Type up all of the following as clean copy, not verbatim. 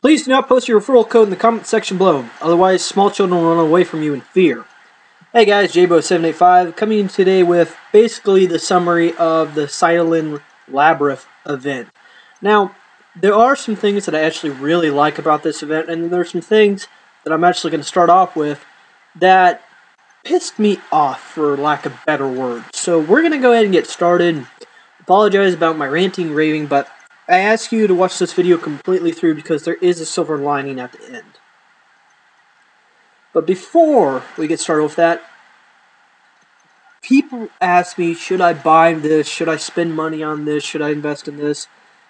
Please do not post your referral code in the comment section below, otherwise small children will run away from you in fear. Hey guys, JBO785 coming in today with basically the summary of the Sylvan Labrith event. Now, there are some things that I actually really like about this event, and there are some things that I'm actually going to start off with that pissed me off, for lack of better word. So we're going to go ahead and get started. Apologize about my ranting, raving, but I ask you to watch this video completely through because there is a silver lining at the end. But before we get started with that, people ask me, should I buy this? Should I spend money on this? Should I invest in this?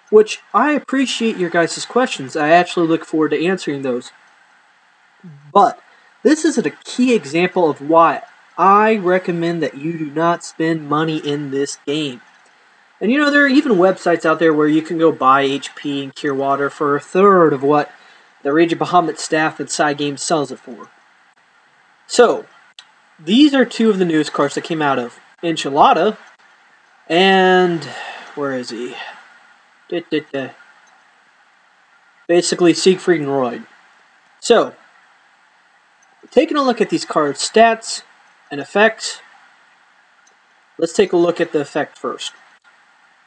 Which I appreciate your guys' questions. I actually look forward to answering those. But this is a key example of why I recommend that you do not spend money in this game. And you know, there are even websites out there where you can go buy HP and Cure Water for a third of what the ROB Bahamut staff at Side Games sells it for. So, these are two of the newest cards that came out of Enchilada and where is he? Basically Siegfried and Roy. So, taking a look at these cards' stats and effects, let's take a look at the effect first.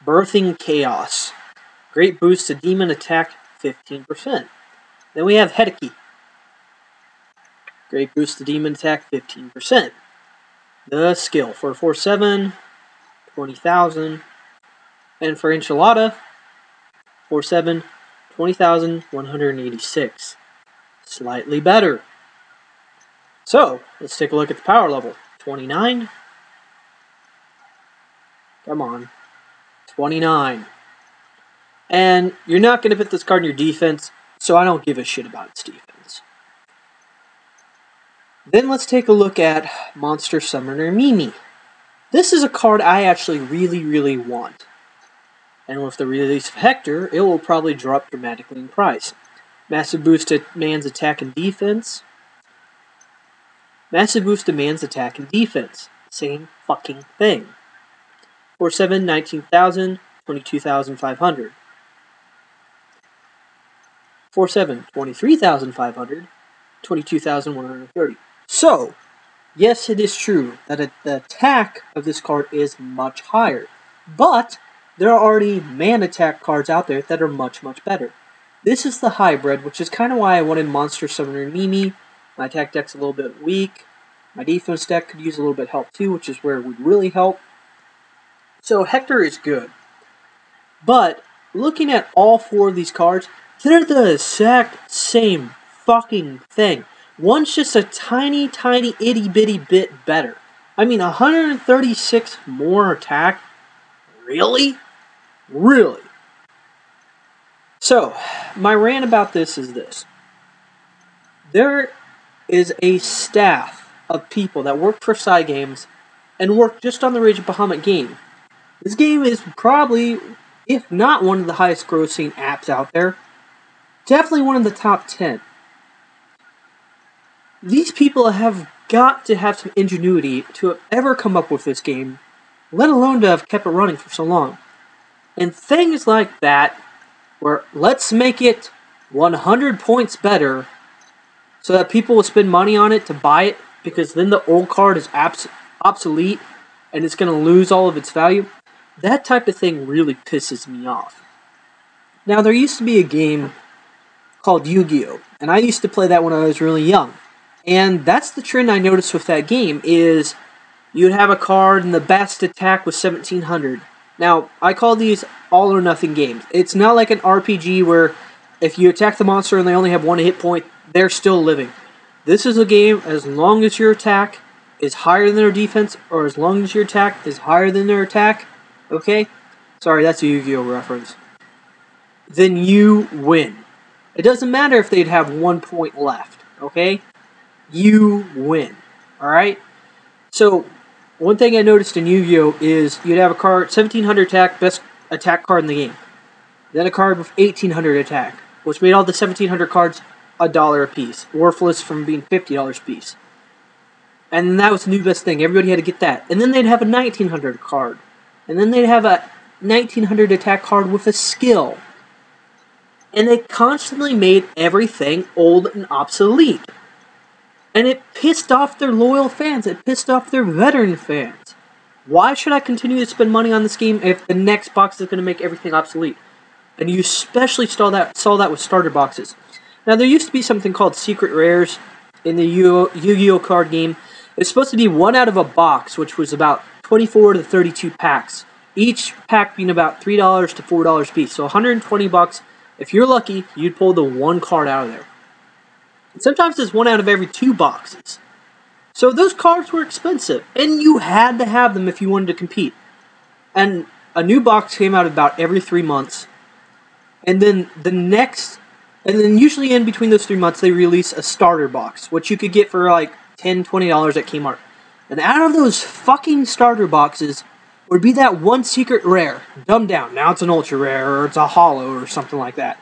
Birthing Chaos. Great boost to demon attack 15%. Then we have Hedeki. Great boost to demon attack 15%. The skill for 4/7, 20,000. And for Enchilada, 4/7, 20,186. Slightly better. So, let's take a look at the power level. 29. Come on. 29. And you're not going to put this card in your defense, so I don't give a shit about its defense. Then let's take a look at Monster Summoner Mimi. This is a card I actually really want. And with the release of Hector, it will probably drop dramatically in price. Massive boost to man's attack and defense. Massive boost to man's attack and defense. Same fucking thing. 4/7, 19,000, 22,500. 4/7, 23,500, 22,130. So, yes, it is true that the attack of this card is much higher. But, there are already man attack cards out there that are much better. This is the hybrid, which is kind of why I wanted Monster Summoner Mimi. My attack deck's a little bit weak. My defense deck could use a little bit of help too, which is where it would really help. So Hector is good. But, looking at all four of these cards, they're the exact same fucking thing. One's just a tiny itty bitty bit better. I mean, 136 more attack? Really? Really? So, my rant about this is this. There is a staff of people that work for Side Games and work just on the ROB Bahamut game. This game is probably, if not one of the highest grossing apps out there, definitely one of the top 10. These people have got to have some ingenuity to have ever come up with this game, let alone to have kept it running for so long. And things like that, where let's make it 100 points better, so that people will spend money on it to buy it, because then the old card is obsolete, and it's going to lose all of its value. That type of thing really pisses me off. Now, there used to be a game called Yu-Gi-Oh! And I used to play that when I was really young. And that's the trend I noticed with that game, is you'd have a card and the best attack was 1700. Now, I call these all or nothing games. It's not like an RPG where if you attack the monster and they only have one hit point, they're still living. This is a game, as long as your attack is higher than their defense, or as long as your attack is higher than their attack, okay? Sorry, that's a Yu-Gi-Oh! Reference. Then you win. It doesn't matter if they'd have 1 point left, okay? You win, alright? So, one thing I noticed in Yu-Gi-Oh! Is you'd have a card, 1700 attack, best attack card in the game. Then a card with 1800 attack, which made all the 1700 cards $1 a piece, worthless from being $50 a piece. And that was the new best thing. Everybody had to get that. And then they'd have a 1900 card. And then they'd have a 1900 attack card with a skill. And they constantly made everything old and obsolete. And it pissed off their loyal fans. It pissed off their veteran fans. Why should I continue to spend money on this game if the next box is going to make everything obsolete? And you especially saw that with starter boxes. Now, there used to be something called Secret Rares in the Yu-Gi-Oh! Card game. It's supposed to be one out of a box, which was about 24 to 32 packs. Each pack being about $3 to $4 a piece. So $120. If you're lucky, you'd pull the one card out of there. And sometimes it's one out of every 2 boxes. So those cards were expensive, and you had to have them if you wanted to compete. And a new box came out about every 3 months. And then usually in between those 3 months, they release a starter box, which you could get for like $10, $20 at Kmart. And out of those fucking starter boxes would be that one secret rare, dumbed down. Now it's an ultra rare, or it's a holo, or something like that.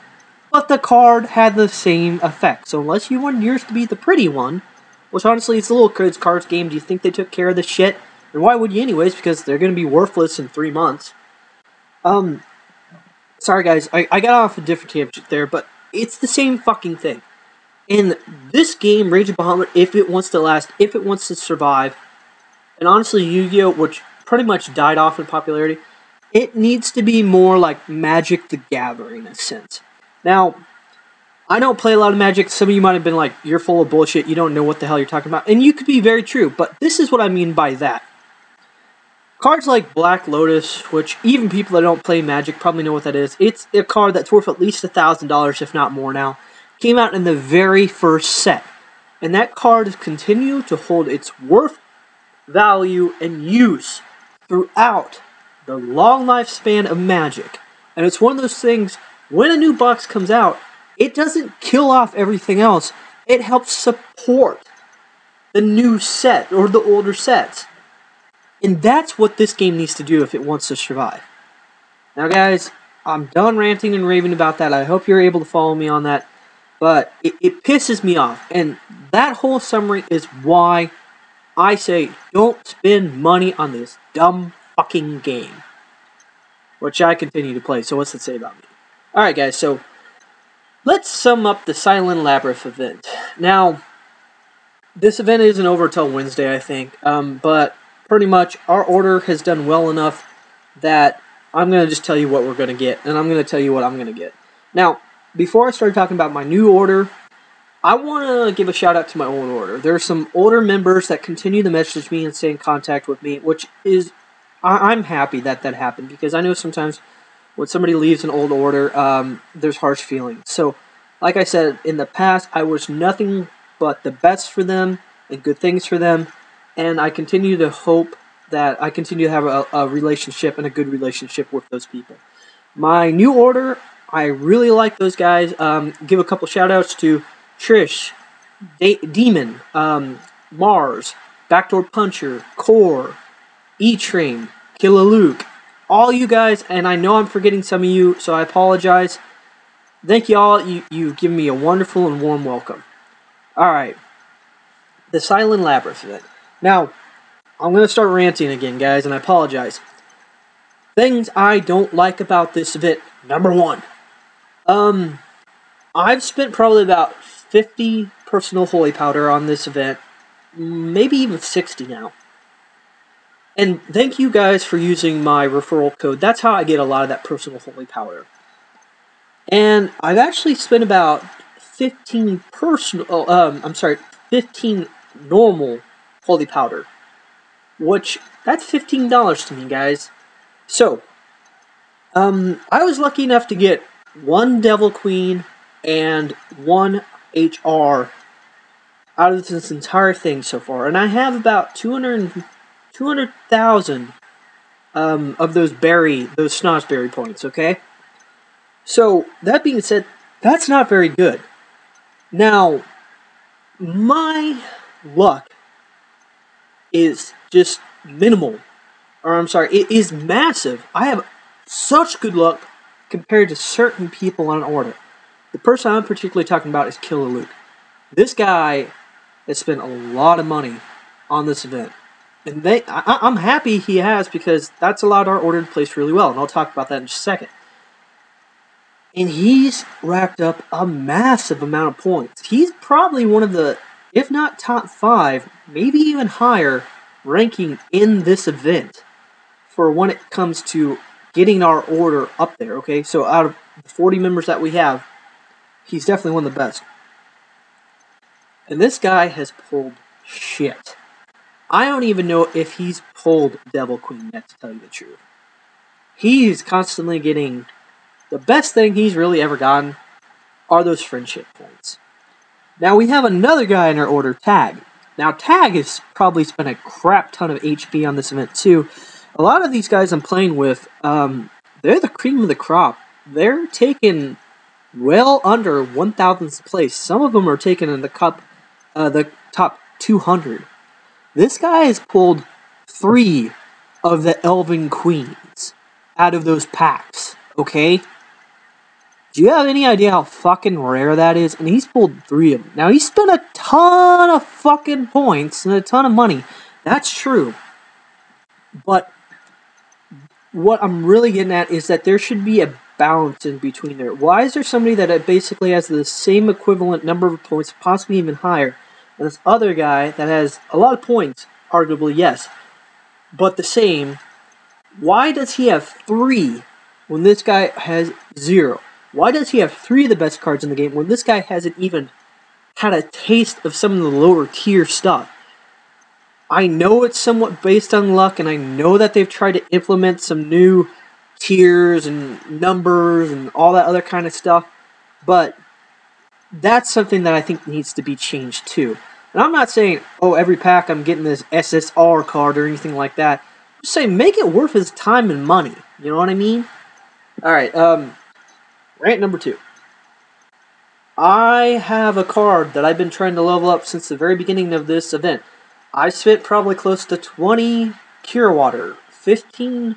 But the card had the same effect. So unless you wanted yours to be the pretty one, which honestly, it's a little kids' cards game. Do you think they took care of this shit? And why would you anyways? Because they're going to be worthless in 3 months. Sorry guys, I got off a different tangent there, but it's the same fucking thing. And this game, Rage of Bahamut, if it wants to last, if it wants to survive, and honestly, Yu-Gi-Oh!, which pretty much died off in popularity, it needs to be more like Magic the Gathering, in a sense. Now, I don't play a lot of Magic. Some of you might have been like, you're full of bullshit, you don't know what the hell you're talking about. And you could be very true, but this is what I mean by that. Cards like Black Lotus, which even people that don't play Magic probably know what that is. It's a card that's worth at least $1,000, if not more now. Came out in the very first set. And that card has continued to hold its worth, value, and use throughout the long lifespan of Magic. And it's one of those things, when a new box comes out, it doesn't kill off everything else. It helps support the new set or the older sets. And that's what this game needs to do if it wants to survive. Now guys, I'm done ranting and raving about that. I hope you're able to follow me on that. But it pisses me off. And that whole summary is why I say don't spend money on this dumb fucking game. Which I continue to play, so what's it say about me? Alright guys, so let's sum up the Sylvan Labrith event. Now, this event isn't over till Wednesday, I think. But pretty much our order has done well enough that I'm going to just tell you what we're going to get. And I'm going to tell you what I'm going to get. Now, before I start talking about my new order, I want to give a shout out to my old order. There are some older members that continue to message me and stay in contact with me, which is, I'm happy that that happened, because I know sometimes when somebody leaves an old order, there's harsh feelings. So, like I said, in the past, I was nothing but the best for them and good things for them, and I continue to hope that I continue to have a relationship and a good relationship with those people. My new order, I really like those guys. Give a couple shout-outs to Trish, Demon, Mars, Backdoor Puncher, Core, E-Train, Killa Luke, all you guys, and I know I'm forgetting some of you, so I apologize. Thank you all. You've given me a wonderful and warm welcome. Alright, the Sylvan Labrith event. Now, I'm going to start ranting again, guys, and I apologize. Things I don't like about this event. Number 1. I've spent probably about 50 personal holy powder on this event. Maybe even 60 now. And thank you guys for using my referral code. That's how I get a lot of that personal holy powder. And I've actually spent about 15 normal holy powder. Which, that's $15 to me, guys. So, I was lucky enough to get 1 Devil Queen and 1 HR out of this entire thing so far. And I have about 200,000 of those Snozzberry points, okay? So, that being said, that's not very good. Now, my luck is just minimal. Or, I'm sorry, it is massive. I have such good luck compared to certain people on order. The person I'm particularly talking about is Killa Luke. This guy has spent a lot of money on this event. And I'm happy he has, because that's allowed our order to place really well. And I'll talk about that in just a second. And he's racked up a massive amount of points. He's probably one of the, if not top 5, maybe even higher, ranking in this event for when it comes to getting our order up there, okay? So out of the 40 members that we have, he's definitely one of the best. And this guy has pulled shit. I don't even know if he's pulled Devil Queen yet, to tell you the truth. He's constantly getting... The best thing he's really ever gotten are those friendship points. Now we have another guy in our order, Tag. Now Tag has probably spent a crap ton of HP on this event too. A lot of these guys I'm playing with, they're the cream of the crop. They're taking well under 1,000th place. Some of them are taken in the top 200. This guy has pulled 3 of the Elven Queens out of those packs, okay? Do you have any idea how fucking rare that is? And he's pulled 3 of them. Now, he spent a ton of fucking points and a ton of money. That's true. But what I'm really getting at is that there should be a balance in between there. Why is there somebody that basically has the same equivalent number of points, possibly even higher, and this other guy that has a lot of points, arguably, yes, but the same? Why does he have 3 when this guy has 0? Why does he have 3 of the best cards in the game when this guy hasn't even had a taste of some of the lower tier stuff? I know it's somewhat based on luck, and I know that they've tried to implement some new tiers and numbers and all that other kind of stuff, but that's something that I think needs to be changed too. And I'm not saying, oh, every pack I'm getting this SSR card or anything like that. I'm just saying, make it worth his time and money. You know what I mean? Alright, rant number 2. I have a card that I've been trying to level up since the very beginning of this event. I spent probably close to 20 Cure Water, 15,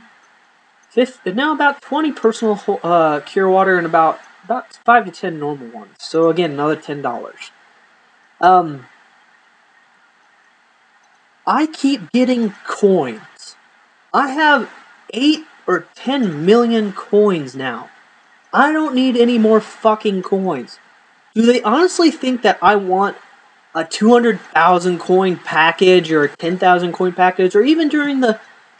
now about 20 personal Cure Water, and about 5 to 10 normal ones. So again, another $10. I keep getting coins. I have 8 or 10 million coins now. I don't need any more fucking coins. Do they honestly think that I want a 200,000 coin package or a 10,000 coin package, or even during the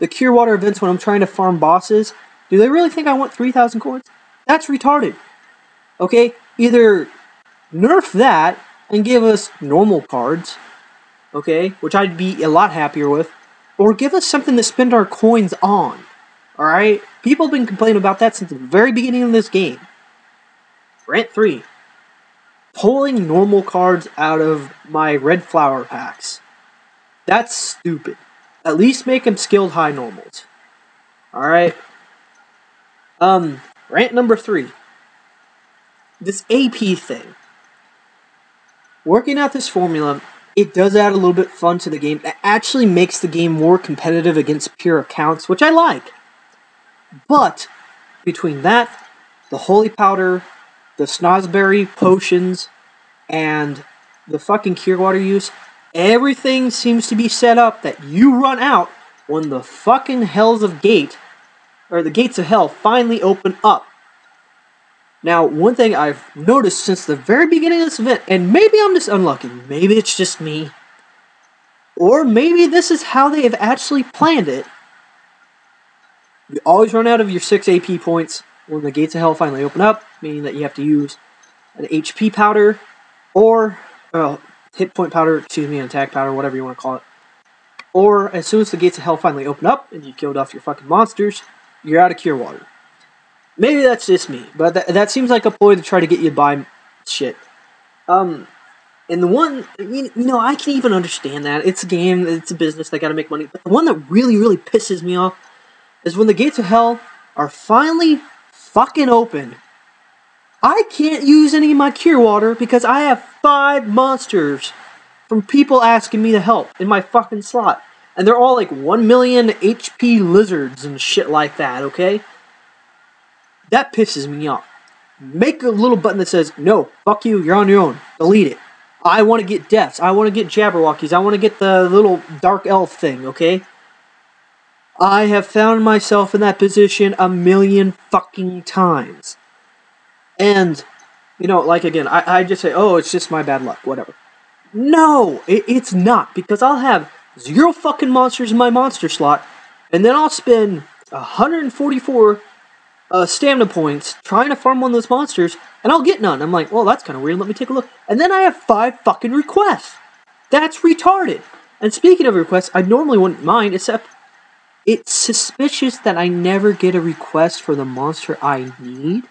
Cure Water events when I'm trying to farm bosses? Do they really think I want 3,000 coins? That's retarded. Okay? Either nerf that and give us normal cards, okay, which I'd be a lot happier with, or give us something to spend our coins on. Alright? People have been complaining about that since the very beginning of this game. Rant 3. Pulling normal cards out of my red flower packs. That's stupid. At least make them skilled high normals. Alright? Rant number 3. This AP thing. Working out this formula, it does add a little bit of fun to the game. It actually makes the game more competitive against pure accounts, which I like. But, between that, the Holy Powder, the Snozberry potions, and the fucking Cure Water use, everything seems to be set up that you run out when the fucking Hells of Gate, or the Gates of Hell, finally open up. Now, one thing I've noticed since the very beginning of this event, and maybe I'm just unlucky, maybe it's just me, or maybe this is how they have actually planned it. You always run out of your 6 AP points when the Gates of Hell finally open up, meaning that you have to use an HP powder, or hit point powder, an attack powder, whatever you want to call it. Or, as soon as the Gates of Hell finally open up, and you killed off your fucking monsters, you're out of Cure Water. Maybe that's just me, but that seems like a ploy to try to get you to buy shit. And the one, you know, I can even understand that. It's a game, it's a business, they gotta make money. But the one that really, really pisses me off is when the Gates of Hell are finally fucking open. I can't use any of my Cure Water because I have 5 monsters from people asking me to help in my fucking slot. And they're all like 1 million HP lizards and shit like that, okay? That pisses me off. Make a little button that says, no, fuck you, you're on your own. Delete it. I want to get deaths. I want to get Jabberwockies. I want to get the little dark elf thing, okay? I have found myself in that position a million fucking times. And, you know, like again, I just say, oh, it's just my bad luck, whatever. No, it's not, because I'll have 0 fucking monsters in my monster slot, and then I'll spend 144 stamina points trying to farm one of those monsters, and I'll get none. I'm like, well, that's kind of weird, let me take a look. And then I have 5 fucking requests. That's retarded. And speaking of requests, I normally wouldn't mind, except it's suspicious that I never get a request for the monster I need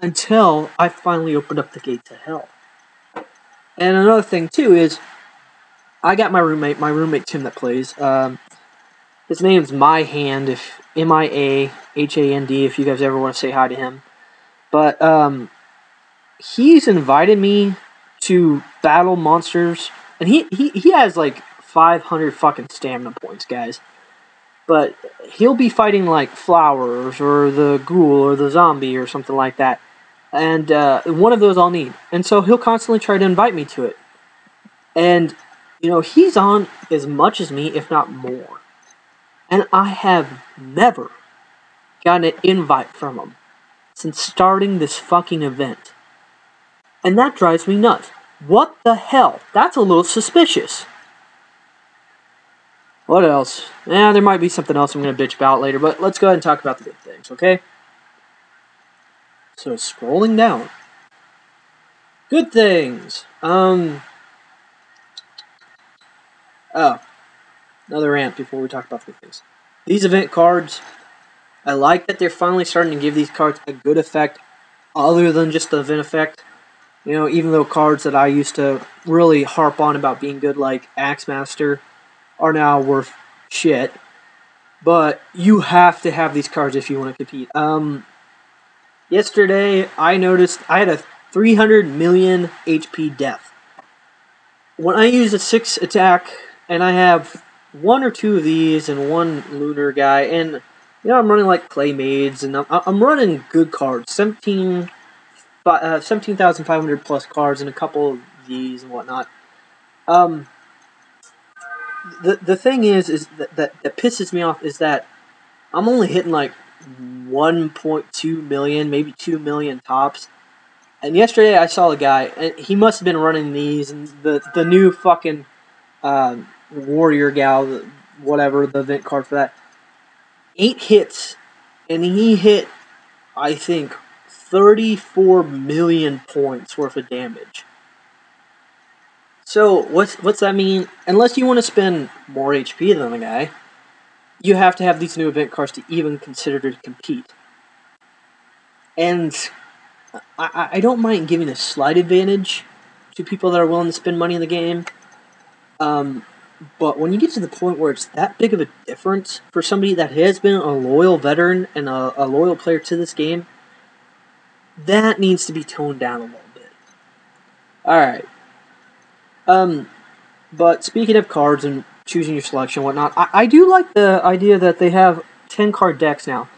until I finally opened up the gate to hell. And another thing, too, is I got my roommate Tim that plays. His name's MyHand, MIAHAND, if you guys ever want to say hi to him. But he's invited me to battle monsters, and he has like 500 fucking stamina points, guys. But he'll be fighting like flowers or the ghoul or the zombie or something like that. And one of those I'll need. And so he'll constantly try to invite me to it. And, you know, he's on as much as me, if not more. And I have never gotten an invite from him since starting this fucking event. And that drives me nuts. What the hell? That's a little suspicious. What else? There might be something else I'm going to bitch about later, but let's go ahead and talk about the good things, okay? So, scrolling down. Good things. Oh. Another rant before we talk about good things. These event cards, I like that they're finally starting to give these cards a good effect other than just the event effect. You know, even though cards that I used to really harp on about being good, like Axemaster, are now worth shit. But you have to have these cards if you want to compete. Yesterday, I noticed I had a 300 million HP death. When I use a 6 attack, and I have 1 or 2 of these and 1 lunar guy, and, you know, I'm running like Claymaids, and I'm running good cards. 17,500 plus cards and a couple of these and whatnot. The thing is that pisses me off is that I'm only hitting like 1.2 million, maybe 2 million tops. And yesterday I saw a guy, and he must have been running these, and the new fucking warrior gal, whatever, the event card for that. 8 hits, and he hit, I think, 34 million points worth of damage. So, what's that mean? Unless you want to spend more HP than the guy, you have to have these new event cards to even consider to compete. And I don't mind giving a slight advantage to people that are willing to spend money in the game. But when you get to the point where it's that big of a difference for somebody that has been a loyal veteran and a loyal player to this game, that needs to be toned down a little bit. Alright. But speaking of cards and choosing your selection and whatnot, I do like the idea that they have 10 card decks now.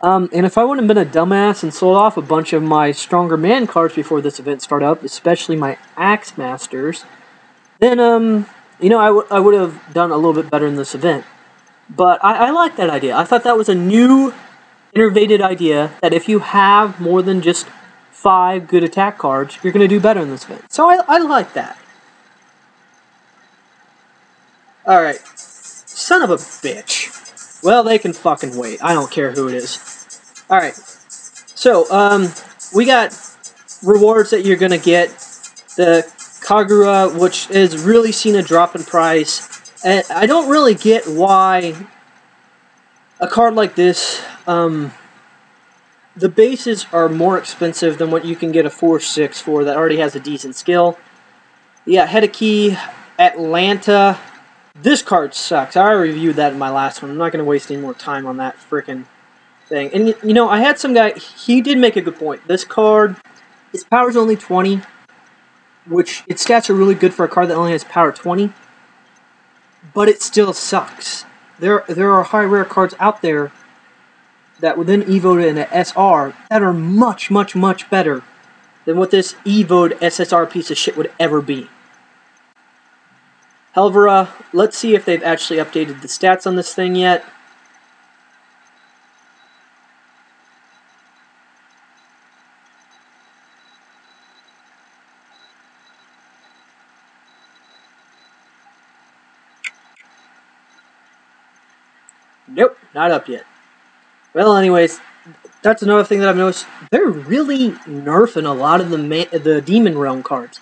And if I wouldn't have been a dumbass and sold off a bunch of my stronger man cards before this event started up, especially my Axe Masters, then, you know, I would have done a little bit better in this event. But I like that idea. I thought that was a new, innovative idea that if you have more than just 5 good attack cards, you're going to do better in this event. So I like that. Alright. Son of a bitch. Well, they can fucking wait. I don't care who it is. Alright. So, we got rewards that you're gonna get. The Kagura, which has really seen a drop in price. And I don't really get why a card like this, the bases are more expensive than what you can get a 4/6 for that already has a decent skill. Yeah, Hedeki, Atlanta. This card sucks. I already reviewed that in my last one. I'm not going to waste any more time on that frickin' thing. And, you know, I had some guy, he did make a good point. This card, its power's only 20, which its stats are really good for a card that only has power 20, but it still sucks. There are high rare cards out there that would then evote in an SR that are much, much, much better than what this evoed SSR piece of shit would ever be. Helvera, let's see if they've actually updated the stats on this thing yet. Nope, not up yet. Well, anyways, that's another thing that I've noticed. They're really nerfing a lot of the Demon Realm cards.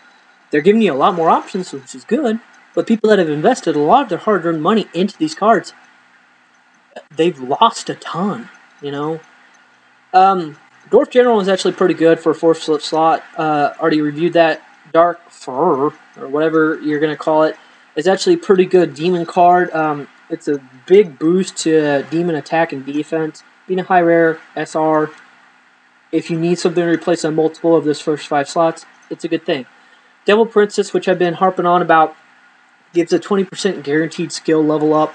They're giving you a lot more options, which is good. But people that have invested a lot of their hard-earned money into these cards, they've lost a ton, you know? Dwarf General is actually pretty good for a 4th slot. Already reviewed that. Dark Fur, or whatever you're going to call it, is actually a pretty good demon card. It's a big boost to demon attack and defense. Being a high rare SR, if you need something to replace a multiple of those first 5 slots, it's a good thing. Devil Princess, which I've been harping on about, gives a 20% guaranteed skill level up.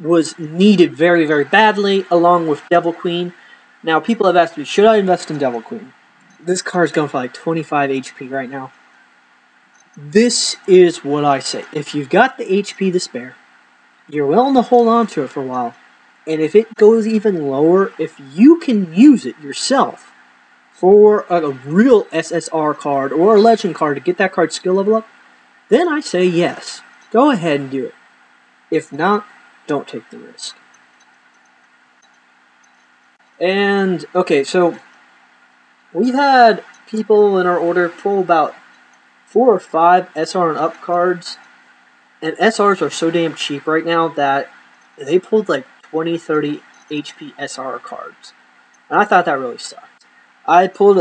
Was needed very, very badly, along with Devil Queen. Now, people have asked me, should I invest in Devil Queen? This card is going for like 25 HP right now. This is what I say. If you've got the HP to spare, you're willing to hold on to it for a while, and if it goes even lower, if you can use it yourself for a real SSR card or a Legend card to get that card skill level up, then I say yes. Go ahead and do it. If not, don't take the risk. And, okay, so we've had people in our order pull about 4 or 5 SR and up cards, and SRs are so damn cheap right now that they pulled like 20, 30 HP SR cards. And I thought that really sucked. I pulled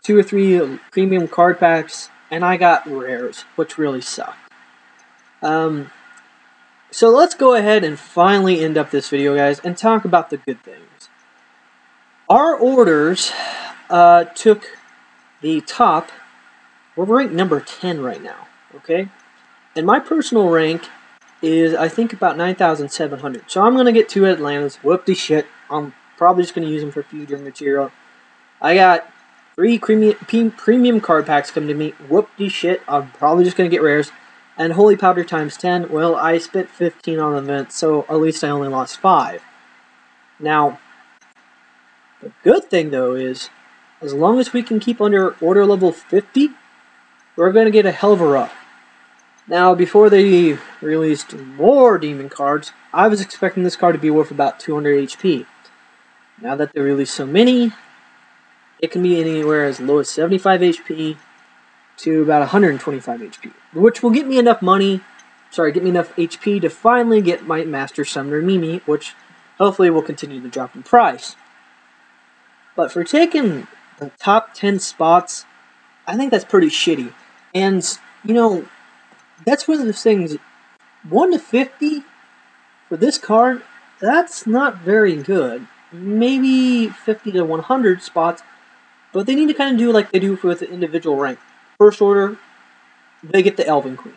2 or 3 premium card packs, and I got rares, which really sucked. So let's go ahead and finally end up this video, guys, and talk about the good things. Our orders took the top. We're ranked number 10 right now, okay? And my personal rank is, I think, about 9,700. So I'm going to get 2 Atlantas. Whoop-de-shit. I'm probably just going to use them for future material. I got 3 premium card packs coming to me. Whoop-de-shit. I'm probably just going to get rares. And Holy Powder times 10. Well, I spent 15 on the event, so at least I only lost 5. Now, the good thing, though, is as long as we can keep under order level 50, we're going to get a hell of a run. Now, before they released more demon cards, I was expecting this card to be worth about 200 HP. Now that they released so many, it can be anywhere as low as 75 HP to about 125 HP, which will get me enough HP to finally get my Master Summoner Mimi, which hopefully will continue to drop in price. But for taking the top 10 spots, I think that's pretty shitty. And, you know, that's one of those things, 1 to 50 for this card, that's not very good. Maybe 50 to 100 spots, but they need to kind of do like they do with the individual rank. First order, they get the Elven Queen.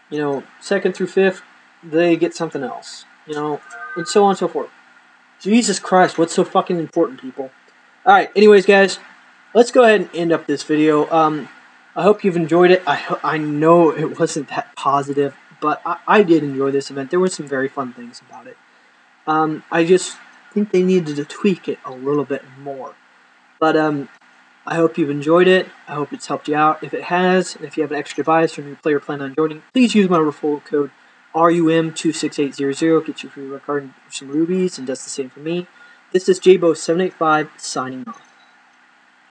You know, 2nd through 5th, they get something else. You know, and so on and so forth. Jesus Christ, what's so fucking important, people? Alright, anyways, guys, let's go ahead and end up this video. I hope you've enjoyed it. I know it wasn't that positive, but I did enjoy this event. There were some very fun things about it. I just think they needed to tweak it a little bit more. But, I hope you've enjoyed it. I hope it's helped you out. If it has, and if you have an extra device or new player plan on joining, please use my referral code RUM26800. Get you free card and some rubies, and does the same for me. This is JBO785 signing off.